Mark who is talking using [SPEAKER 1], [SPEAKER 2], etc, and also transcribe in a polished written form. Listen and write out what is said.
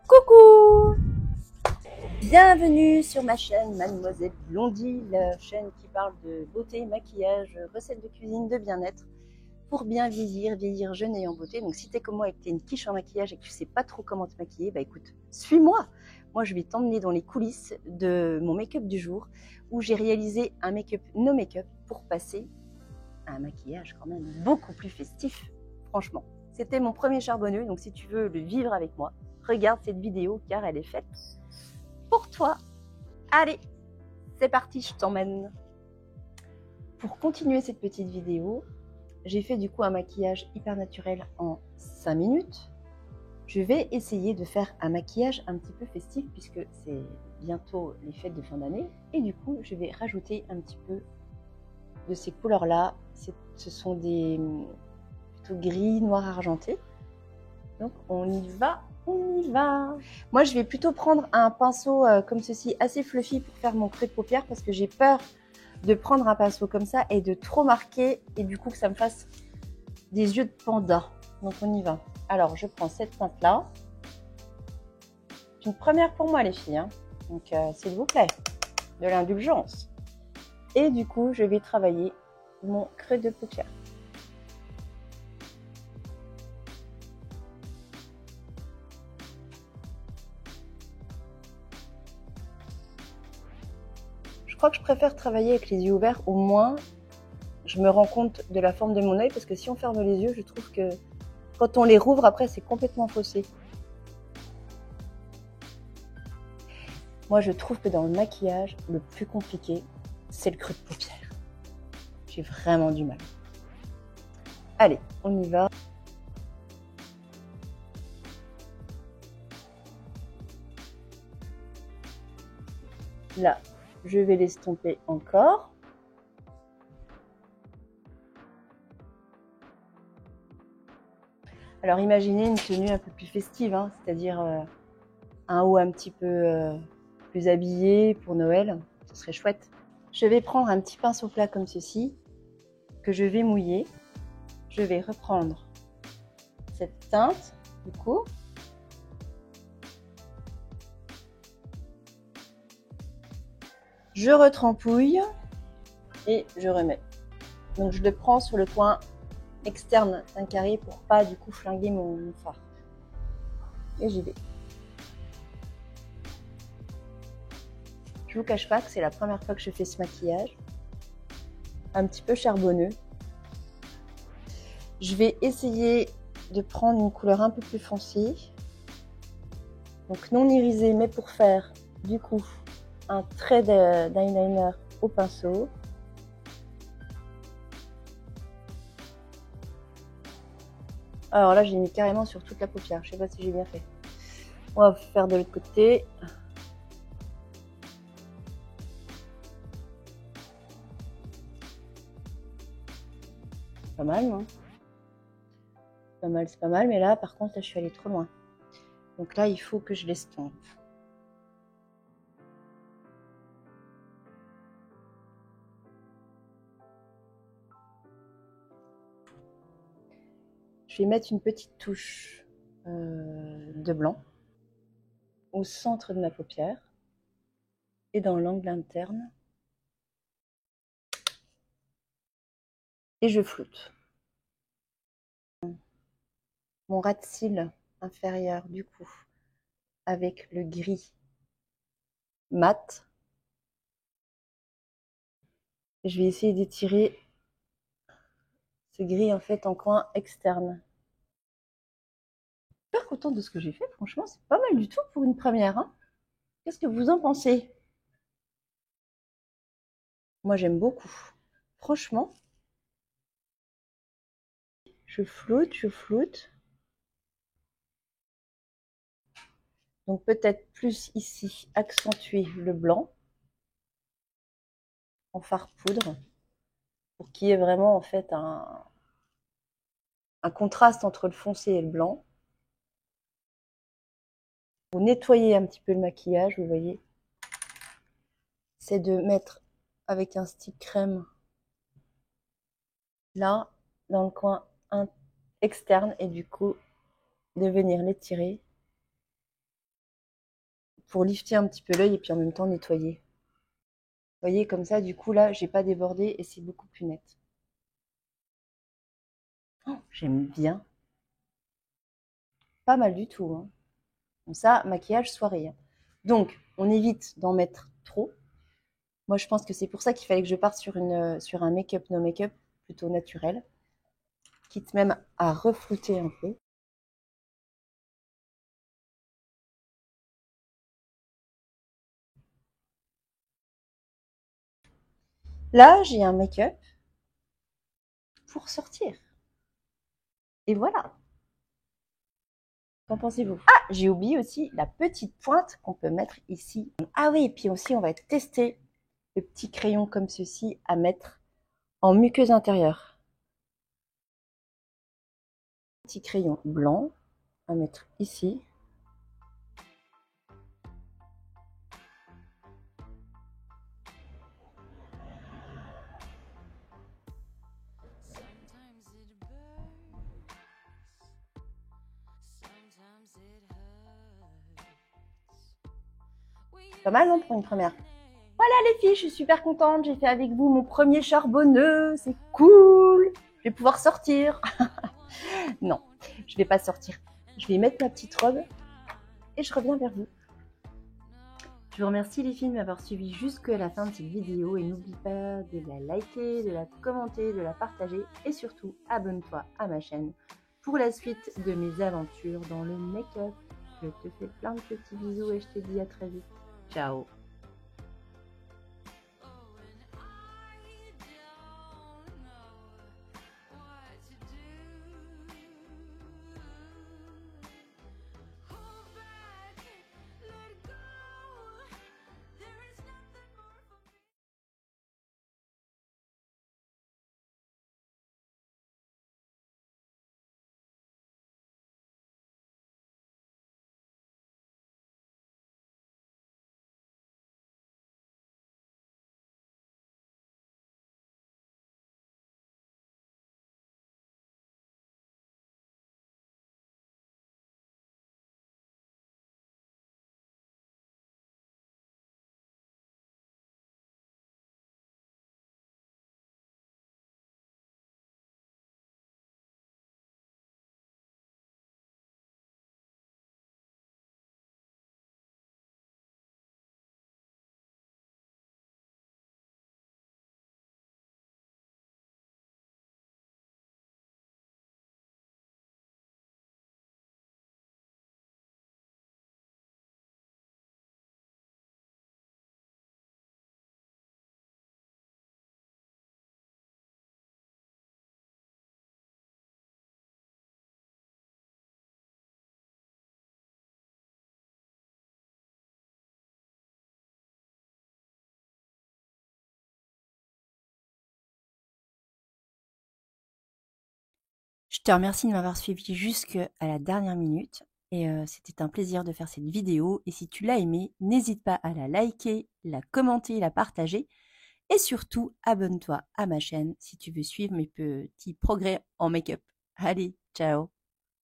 [SPEAKER 1] Coucou! Bienvenue sur ma chaîne Mademoiselle Blondie, la chaîne qui parle de beauté, maquillage, recettes de cuisine, de bien-être pour bien vieillir jeune et en beauté. Donc si t'es comme moi et que t'es une quiche en maquillage et que tu sais pas trop comment te maquiller, bah écoute, suis-moi. Moi je vais t'emmener dans les coulisses de mon make-up du jour où j'ai réalisé un make-up no make-up pour passer à un maquillage quand même beaucoup plus festif, franchement. C'était mon premier charbonneux, donc si tu veux le vivre avec moi, regarde cette vidéo car elle est faite pour toi. Allez, c'est parti, je t'emmène. Pour continuer cette petite vidéo, j'ai fait du coup un maquillage hyper naturel en 5 minutes. Je vais essayer de faire un maquillage un petit peu festif puisque c'est bientôt les fêtes de fin d'année. Et du coup, je vais rajouter un petit peu de ces couleurs-là. Ce sont des plutôt gris, noir argenté. Donc on y va, on y va. Moi, je vais plutôt prendre un pinceau comme ceci, assez fluffy pour faire mon creux de paupière parce que j'ai peur de prendre un pinceau comme ça et de trop marquer et du coup que ça me fasse des yeux de panda. Donc on y va. Alors je prends cette teinte là. C'est une première pour moi les filles, hein. Donc s'il vous plaît, de l'indulgence. Et du coup je vais travailler mon creux de paupière. Je crois que je préfère travailler avec les yeux ouverts, au moins je me rends compte de la forme de mon œil parce que si on ferme les yeux, je trouve que quand on les rouvre après c'est complètement faussé. Moi je trouve que dans le maquillage, le plus compliqué, c'est le creux de paupière. J'ai vraiment du mal. Allez, on y va. Là, je vais l'estomper encore. Alors imaginez une tenue un peu plus festive, hein, c'est-à-dire un haut un petit peu plus habillé pour Noël, ce serait chouette. Je vais prendre un petit pinceau plat comme ceci, que je vais mouiller. Je vais reprendre cette teinte, du coup. Je retrempouille et je remets. Donc je le prends sur le coin externe d'un carré pour pas du coup flinguer mon fard. Et j'y vais. Je vous cache pas que c'est la première fois que je fais ce maquillage. Un petit peu charbonneux. Je vais essayer de prendre une couleur un peu plus foncée. Donc non irisé, mais pour faire du coup un trait d'eyeliner au pinceau. Alors là, j'ai mis carrément sur toute la paupière. Je sais pas si j'ai bien fait. On va faire de l'autre côté. Pas mal, hein. C'est pas mal, mais là, par contre, là, je suis allée trop loin. Donc là, il faut que je l'estompe. Je vais mettre une petite touche de blanc au centre de ma paupière et dans l'angle interne. Et je floute. Mon ras de cils inférieur, du coup, avec le gris mat. Je vais essayer d'étirer ce gris en fait en coin externe. Je suis super contente de ce que j'ai fait, franchement, c'est pas mal du tout pour une première, hein. Qu'est-ce que vous en pensez? Moi, j'aime beaucoup. Franchement, je floute, je floute. Donc peut-être plus ici, accentuer le blanc en fard poudre pour qu'il y ait vraiment en fait un contraste entre le foncé et le blanc. Pour nettoyer un petit peu le maquillage, vous voyez, c'est de mettre avec un stick crème là, dans le coin externe et du coup de venir l'étirer pour lifter un petit peu l'œil et puis en même temps nettoyer. Vous voyez, comme ça, du coup, là, j'ai pas débordé et c'est beaucoup plus net. Oh, j'aime bien. Pas mal du tout. Hein. Comme ça, maquillage soirée. Hein. Donc, on évite d'en mettre trop. Moi, je pense que c'est pour ça qu'il fallait que je parte sur un make-up, no make-up, plutôt naturel. Quitte même à reflouter un peu. Là, j'ai un make-up pour sortir. Et voilà. Qu'en pensez-vous? Ah, j'ai oublié aussi la petite pointe qu'on peut mettre ici. Ah oui, et puis aussi, on va tester le petit crayon comme ceci à mettre en muqueuse intérieure. Petit crayon blanc à mettre ici. Pas mal, non, pour une première? Voilà les filles, je suis super contente. J'ai fait avec vous mon premier charbonneux. C'est cool. Je vais pouvoir sortir. Non, je vais pas sortir. Je vais mettre ma petite robe et je reviens vers vous. Je vous remercie les filles de m'avoir suivi jusqu'à la fin de cette vidéo et n'oublie pas de la liker, de la commenter, de la partager et surtout abonne-toi à ma chaîne pour la suite de mes aventures dans le make-up. Je te fais plein de petits bisous et je te dis à très vite. Ciao. Je te remercie de m'avoir suivi jusqu'à la dernière minute et c'était un plaisir de faire cette vidéo et si tu l'as aimée, n'hésite pas à la liker, la commenter, la partager et surtout abonne-toi à ma chaîne si tu veux suivre mes petits progrès en make-up. Allez, ciao!